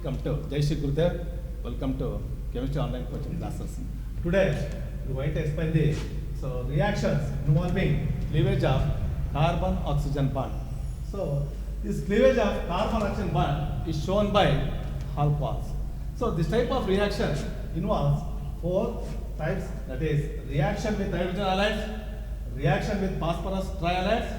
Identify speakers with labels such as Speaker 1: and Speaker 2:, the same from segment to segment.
Speaker 1: Welcome to Jai Shri Gurudev. Welcome to Chemistry Online Coaching Classes. Today we are going to explain the reactions involving cleavage of carbon oxygen bond. So this cleavage of carbon oxygen bond is shown by alcohols. So this type of reaction involves four types, that is reaction with hydrogen halides, reaction with phosphorus trihalides,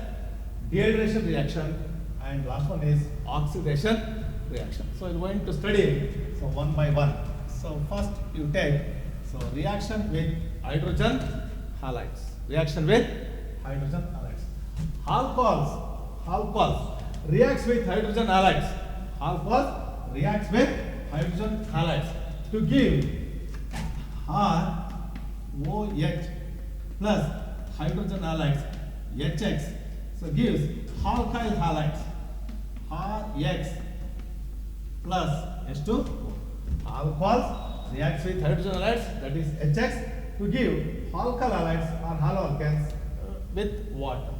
Speaker 1: dehydration reaction, and last one is oxidation reaction. So we're going to study one by one. So first you take reaction with hydrogen halides. Reaction with hydrogen halides. Alcohols reacts with hydrogen halides. Alcohol reacts with hydrogen halides to give ROH plus hydrogen halides HX. So gives alkyl halides RX plus H2O. Alcohols reacts with hydrogen halides, that is HX, to give alkyl halides or haloalkanes with water.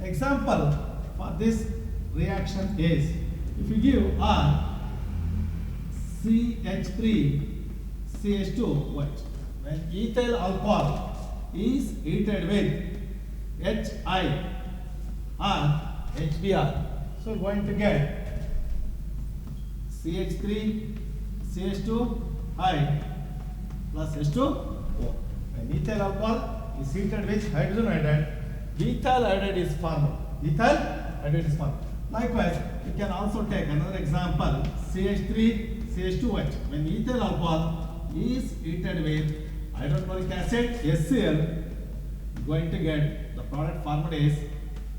Speaker 1: Example for this reaction is, if you give CH3CH2OH, when ethyl alcohol is heated with HI or HBr, so we're going to get CH3CH2I plus H2O. When ethyl alcohol is heated with hydrogen iodide, ethyl iodide is formed. Ethyl iodide is formed. Likewise, you can also take another example, CH3CH2OH. When ethyl alcohol is heated with hydrochloric acid, HCl, going to get the product formed is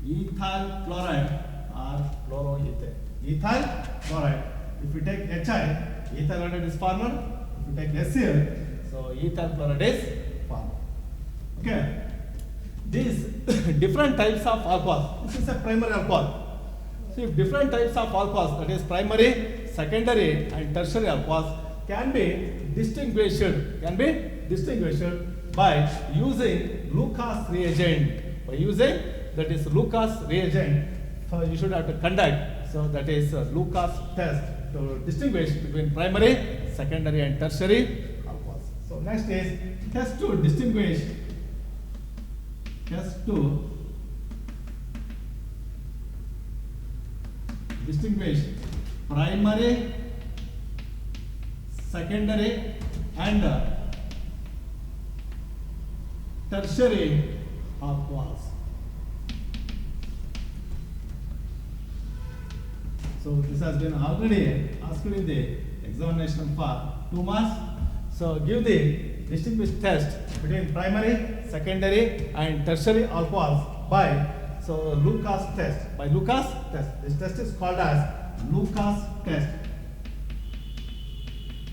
Speaker 1: ethyl chloride or chloroether. Ethyl chloride. If you take HI, ethyl iodide is formed. If you take HCl, so ethyl chloride is formed. Okay. These different types of alcohols. This is a primary alcohol. So if different types of alcohols, that is primary, secondary, and tertiary alcohols, can be distinguished by using Lucas reagent. By using, that is Lucas reagent, so you should have to conduct, so that is Lucas test to distinguish between primary, secondary, and tertiary alcohols. So next is test to distinguish primary, secondary, and tertiary alcohols. So this has been already asked in the examination for 2 marks. So give the distinguished test between primary, secondary, and tertiary alcohols by Lucas test. By Lucas test. This test is called as Lucas test.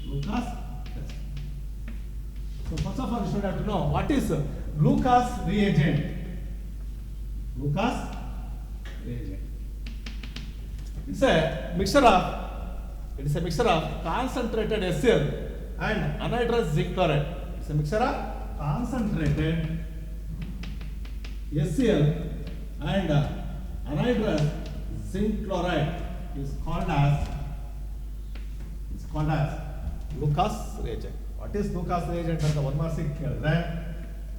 Speaker 1: Lucas test. So first of all, you should have to know what is Lucas reagent. Lucas reagent. It's a mixture of concentrated HCl and anhydrous zinc chloride. It's a mixture of concentrated HCl and anhydrous zinc chloride is called as Lucas reagent. What is Lucas reagent? ಅಂತ one more thing ಕೇಳಿದ್ರೆ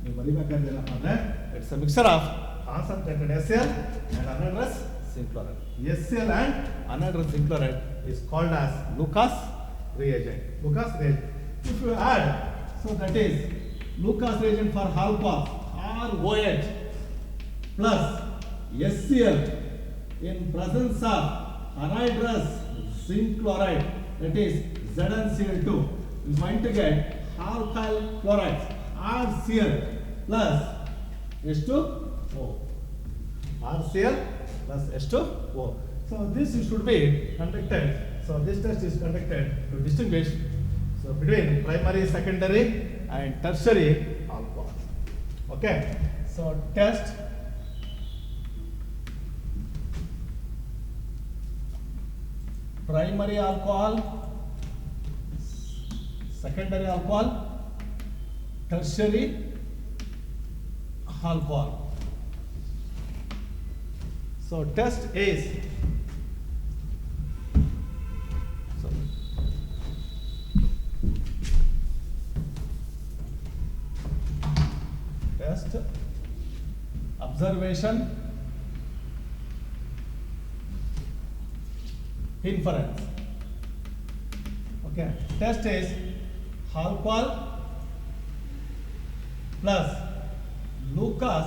Speaker 1: ನೀವು ಬರಿಬೇಕಾದ್ರೇನಪ್ಪ ಅಂದ್ರೆ it's a mixture of concentrated HCl and anhydrous zinc chloride. HCl and anhydrous zinc chloride is called as Lucas reagent. Lucas reagent. If you add, so that is Lucas reagent for alcohol ROH plus HCl in presence of anhydrous zinc chloride, that is ZnCl2, is going to get alkyl chlorides RCl plus H2O. RCl plus H2O. So this should be conducted. So this test is conducted to distinguish between primary, secondary, and tertiary alcohol. Okay. So test primary alcohol, secondary alcohol, tertiary alcohol. So test is Test, observation, inference. Okay, test is alcohol plus Lucas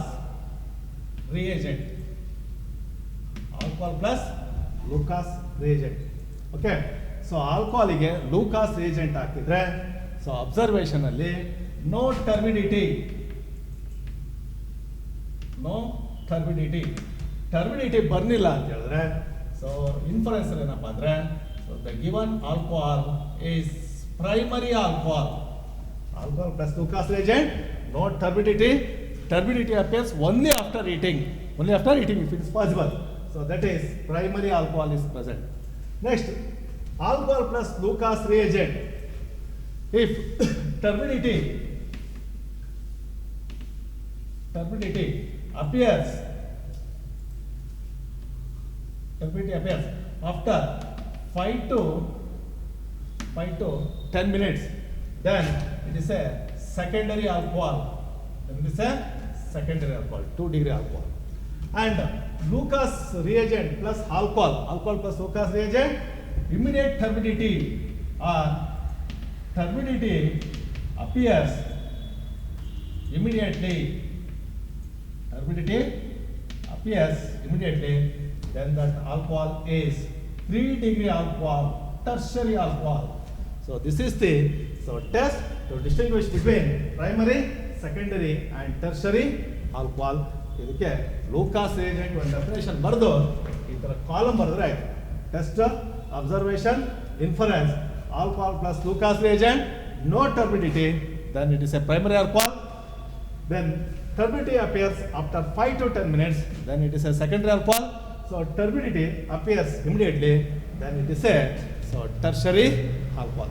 Speaker 1: reagent. Alcohol plus Lucas reagent. Okay, so alcohol ಗೆ Lucas reagent ಹಾಕಿದ್ರೆ so observation ಅಲ್ಲಿ no turbidity, turbidity ಬರ್ನಿಲ್ಲ ಅಂತ ಹೇಳಿದ್ರೆ so inference ಅಲ್ಲಿ ಏನಪ್ಪಾ ಅಂದ್ರೆ so the given alcohol is primary alcohol plus Lucas reagent, no turbidity appears only after eating if it is possible, so that is primary alcohol is present. Next, alcohol plus Lucas reagent, if turbidity appears after 5 to 10 minutes, then it is a secondary alcohol. 2-degree alcohol. And Lucas reagent plus alcohol plus Lucas reagent, immediate turbidity appears immediately. Then that alcohol is 3-degree alcohol, tertiary alcohol. So this is the test to distinguish between primary, secondary and tertiary alcohol. ಇದಕ್ಕೆ Lucas reagent ಒಂದು definition ಬರೆದು ಈ ಥರ column ಬರೆದ್ರೆ test, observation, inference, alcohol plus Lucas reagent, no turbidity, then it is a primary alcohol. Then turbidity appears after 5 to 10 minutes, then it is a secondary alcohol. So turbidity appears immediately, then it is a tertiary alcohol.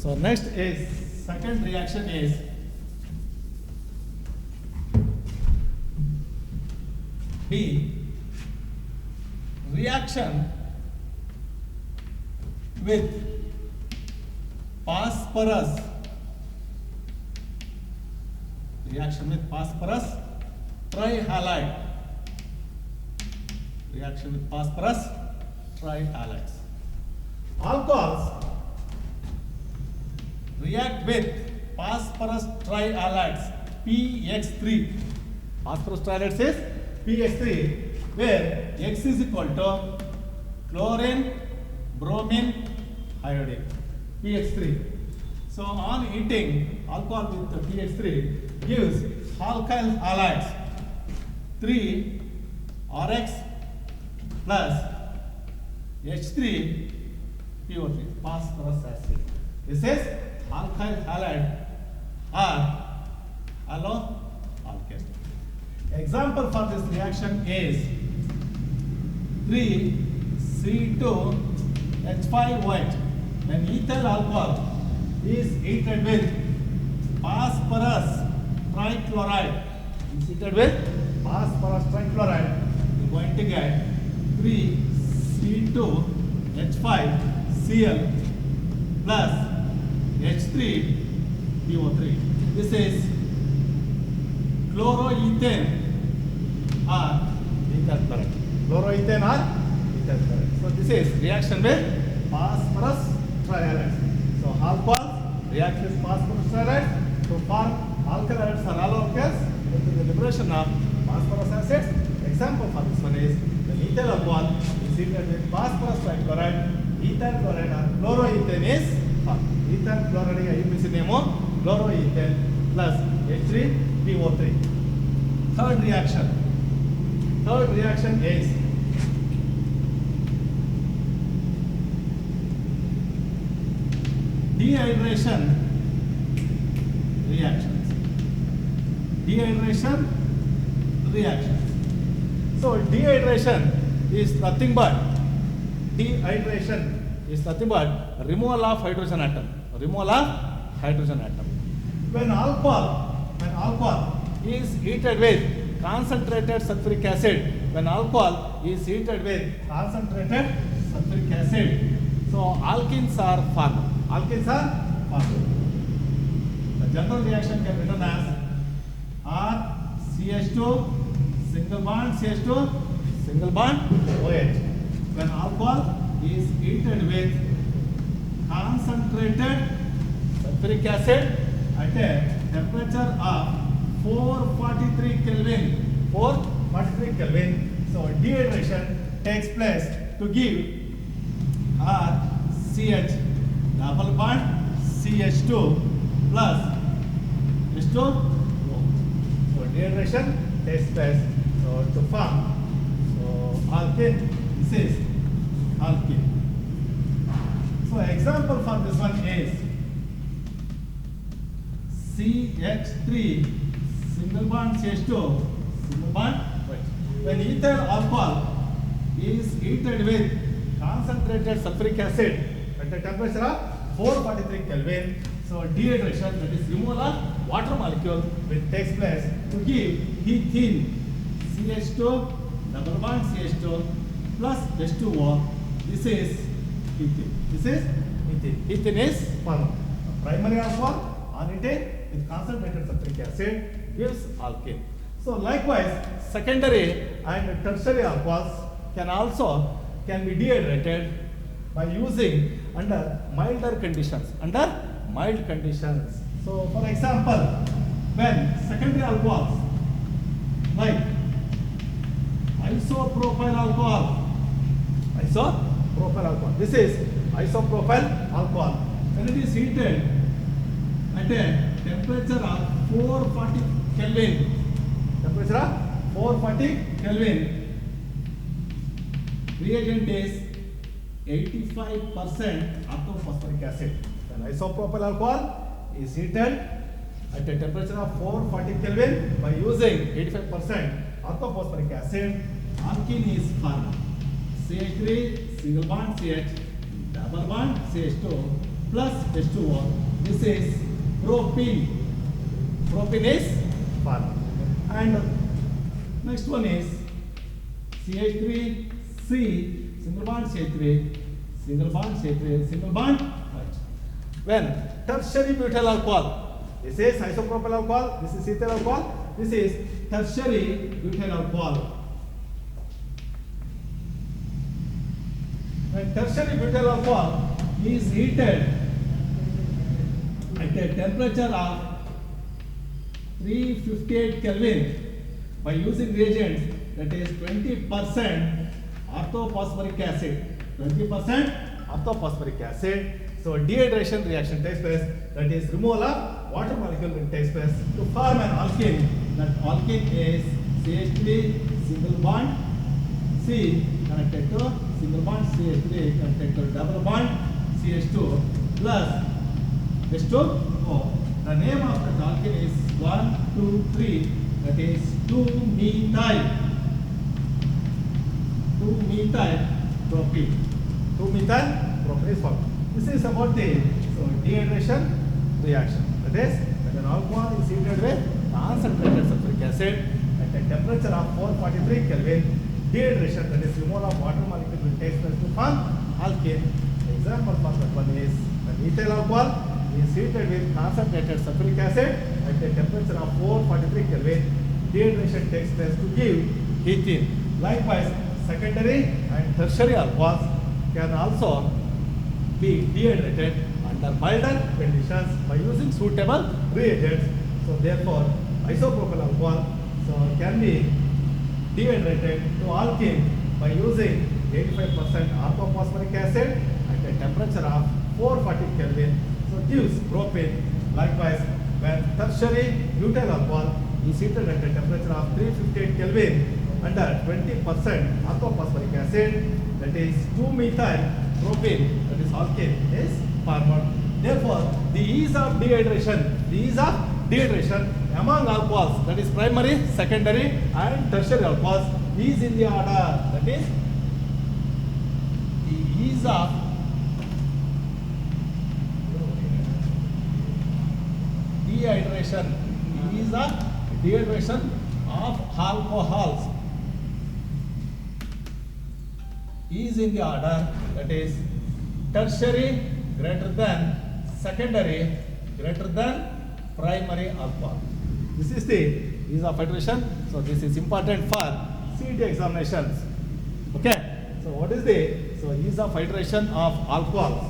Speaker 1: So next is second reaction is B, reaction with phosphorus trihalide. Alcohols react with phosphorus trihalides, PX3. Phosphorus trihalides is PX3, where X is equal to chlorine, bromine, iodine, PX3. So on eating alcohol with the PX3 gives alkyl halides 3RX plus H3PO3, phosphorus acid. This is alkyl halide or alkane. Example for this reaction is 3C2H5OH. When ethyl alcohol is heated with phosphorus trichloride, you're going to get 3C2H5Cl plus H3PO3. This is chloroethane or ethyl chloride. So this is reaction with phosphorus trihalides. So alcohol reacts with phosphorus trihalides to form alkaloids or alkyls with the liberation of phosphorus acids. Example for this one is when ethyl alcohol is heated with phosphorus trichloride, ethyl chloride or chloroethane is formed. Ethyl chloride IUPAC name chloroethane plus H3PO3. Third reaction is dehydration reactions. So dehydration is nothing but dehydration is nothing but removal of hydrogen atom. Removal of hydrogen atom. When alcohol is heated with concentrated sulfuric acid, when alcohol is heated with concentrated sulfuric acid, so alkenes are formed. Alkenes are formed. The general reaction can be written as RCH2 single bond CH2 single bond OH. When alcohol is heated with concentrated sulfuric acid at a temperature of 443 Kelvin. 443 Kelvin. So dehydration takes place to give RCH double bond CH2 plus H2O. So dehydration takes place to form alkene. This is alkene. So example for this one is CH3 single bond CH2 single bond. When ethyl alcohol is heated with concentrated sulfuric acid at a temperature of 443 Kelvin, so dehydration, that is removal of water molecule, which takes place to give ethene CH2 double bond CH2 plus H2O. This is ethene. This is ethene. Ethene is formed. Primary alcohol on ethane with concentrated sulfuric acid gives alkene. So likewise, secondary and tertiary alcohols can be dehydrated by using under milder conditions. Under mild conditions. So for example, when secondary alcohols like isopropyl alcohol, this is isopropyl alcohol. When it is heated at a temperature of 440 Kelvin, reagent is 85% orthophosphoric acid. When isopropyl alcohol is heated at a temperature of 440 Kelvin by using 85% orthophosphoric acid, alkene is formed. CH3 single bond CH double bond CH2 plus H2O. This is propene. Propene is formed. And next one is CH3C single bond CH3 single bond CH3 single bond OH. When tertiary butyl alcohol, this is isopropyl alcohol, this is ethyl alcohol, this is tertiary butyl alcohol. When tertiary butyl alcohol is heated at a temperature of 358 Kelvin by using reagents, that is 20% orthophosphoric acid. 20% orthophosphoric acid. So dehydration reaction takes place, that is removal of water molecule will takes place to form an alkene. That alkene is CH3 single bond C connected to single bond CH3 connected to double bond CH2 plus H2O. The name of the alkene is 1, 2, 3, that is 2-methyl. 2-methyl propene. 2-methyl propene is formed. This is about the dehydration reaction. That is, when an alcohol is heated with concentrated sulfuric acid at a temperature of 443 Kelvin, dehydration, that is removal of water molecule, will take place to form alkene. The example for that one is when ethyl alcohol is heated with concentrated sulfuric acid at a temperature of 443 Kelvin, dehydration takes place to give ethene. Likewise, secondary and tertiary alcohols can also be dehydrated under milder conditions by using suitable reagents. So therefore, isopropyl alcohol can be dehydrated to alkene by using 85% orthophosphoric acid at a temperature of 440 Kelvin. So gives propane. Likewise, when tertiary butyl alcohol is heated at a temperature of 358 Kelvin under 20% orthophosphoric acid, that is 2-methyl propane, that is alkane, is formed. Therefore, the ease of dehydration among alcohols, that is primary, secondary and tertiary alcohols, is in the order, that is the ease of dehydration, ease of dehydration of alcohols is in the order, that is tertiary greater than secondary greater than primary alcohol. This is the ease of hydration. So this is important for CET examinations. Okay. So what is the ease of hydration of alcohols?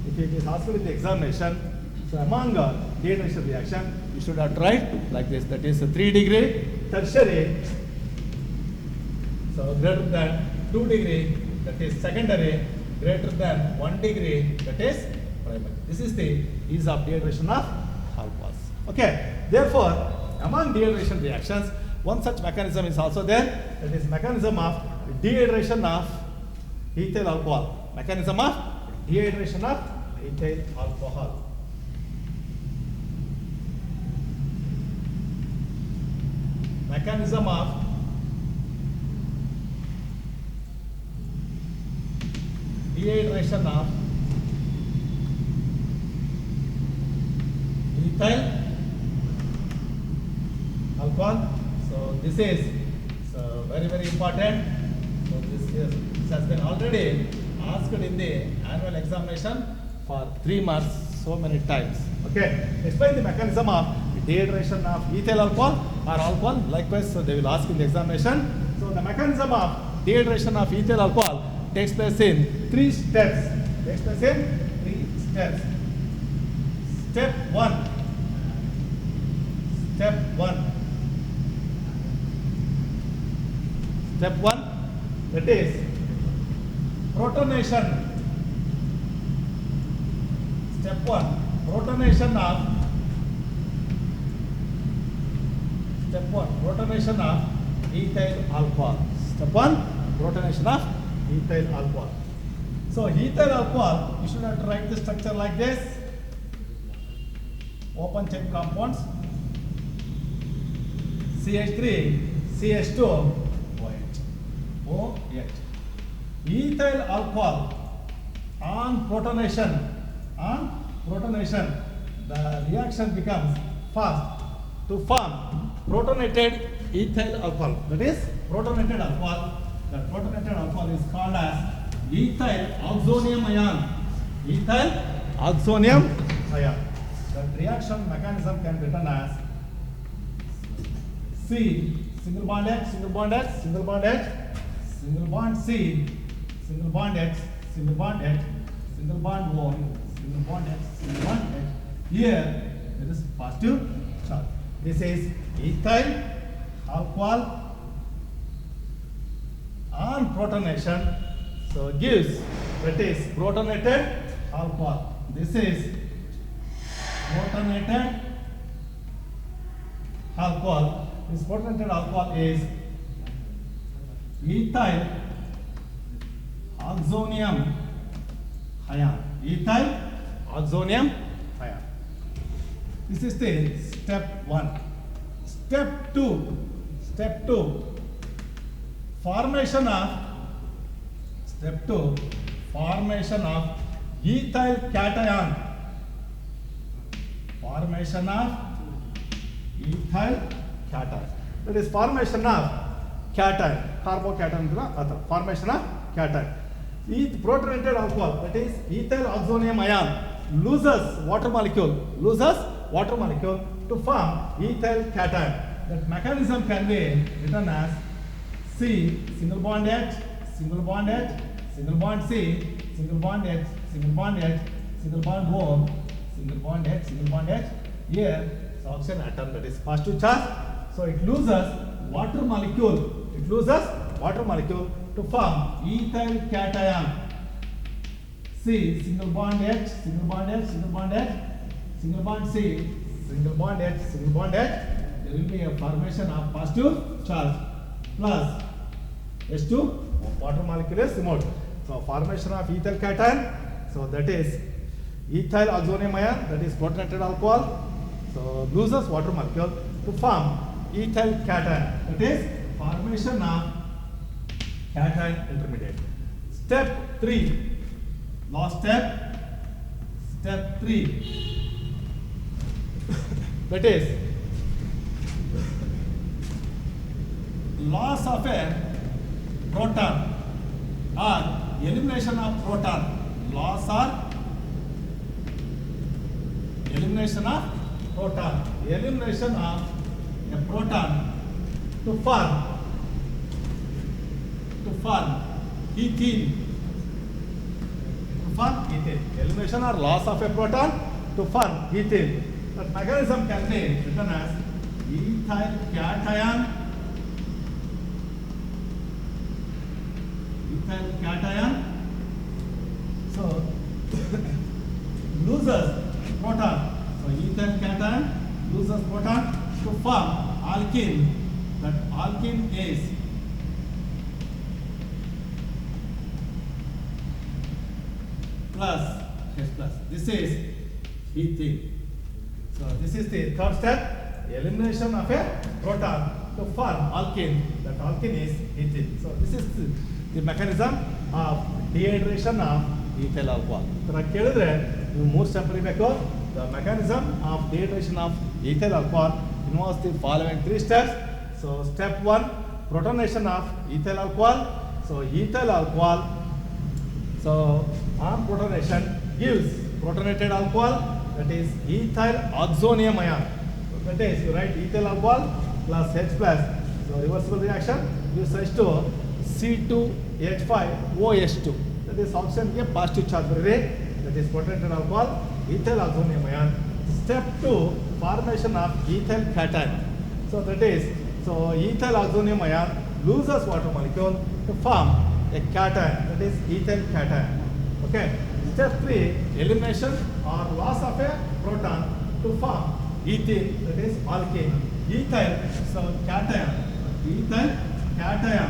Speaker 1: If it is asked in the examination, so among dehydration reaction, you should have tried like this. That is 3 degree tertiary, so greater than 2 degree, that is secondary, greater than 1 degree, that is primary. This is the ease of dehydration of alcohols. Okay. Therefore, among dehydration reactions, one such mechanism is also there. That is mechanism of dehydration of ethyl alcohol. Mechanism of dehydration of ethyl alcohol. Mechanism of dehydration of ethyl alcohol. So this is very, very important. So this has been already asked in the annual examination for 3 marks so many times. Okay. Explain the mechanism of dehydration of ethyl alcohol or alcohol. Likewise, they will ask in the examination. So the mechanism of dehydration of ethyl alcohol takes place in 3 steps. Takes place in 3 steps. Step 1. Step 1. Step 1, that is protonation. Step 1, protonation of ethyl alcohol. Step 1, protonation of ethyl alcohol. So ethyl alcohol, you should have to write the structure like this. Open chain compounds, CH3, CH2, OH. Ethyl alcohol on protonation, the reaction becomes fast to form protonated ethyl alcohol. That is protonated alcohol. That protonated alcohol is called as ethyl oxonium ion. Ethyl oxonium ion. That reaction mechanism can be written as C, single bond H, single bond H, single bond H, single bond C, single bond H, single bond H, single bond O, single bond H, single bond H. Here there is positive charge. This is ethyl alcohol on protonation, so gives, that is protonated alcohol. This is protonated alcohol. This protonated alcohol is ethyl oxonium ion. Ethyl oxonium ion. This is the step 1. Step 2. Step 2. Formation of ethyl cation. Formation of ethyl cation. That is formation of cation, carbocation, formation of cation. Protonated alcohol, that is ethyl oxonium ion, loses water molecule to form ethyl cation. That mechanism can be written as C, single bond H, single bond H, single bond C, single bond H, single bond H, single bond O, single bond H, single bond H. Here, it's oxygen atom, that is positive charge. So it loses water molecule. To form ethyl cation. C, single bond H, single bond H, single bond H, single bond C, single bond H, single bond H. There will be a formation of positive charge plus H2, water molecule is removed. So formation of ethyl cation, so that is ethyl oxonium ion, that is protonated alcohol, so loses water molecule to form ethyl cation, that is formation of cation intermediate. Step 3. Last step, step 3. That is loss of a proton or elimination of proton. Loss or elimination of proton. Elimination of a proton to form ethene. To form ethene. Elimination or loss of a proton to form ethene. That mechanism can be written as ethyl cation. Ethyl cation. So loses proton. So ethyl cation loses proton to form alkene. That alkene is plus H plus. This is ethene. So this is the third step, elimination of a proton to form alkene. That alkene is ethene. So this is the mechanism of dehydration of ethyl alcohol. So ಕೇಳಿದ್ರೆ ನೀವು 3 step ಬರೀಬೇಕು. The mechanism of dehydration of ethyl alcohol involves the following 3 steps. So step 1, protonation of ethyl alcohol. So ethyl alcohol, so on protonation gives protonated alcohol, that is ethyl oxonium ion. So that is, you write ethyl alcohol plus H plus. So reversible reaction gives rise to C2H5OH2. That is oxygen ಗೆ positive charge ಬರೀರಿ. That is protonated alcohol, ethyl oxonium ion. Step 2, formation of ethyl cation. So that is, so ethyl oxonium ion loses water molecule to form a cation, that is ethyl cation. Okay. Step 3, elimination or loss of a proton to form ethene, that is alkene. Ethyl, so cation, ethyl cation,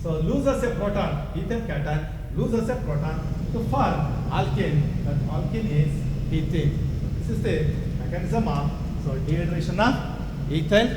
Speaker 1: so loses a proton, ethyl cation loses a proton to form alkene, that alkene is ethene. This is the mechanism of, so dehydration of ethyl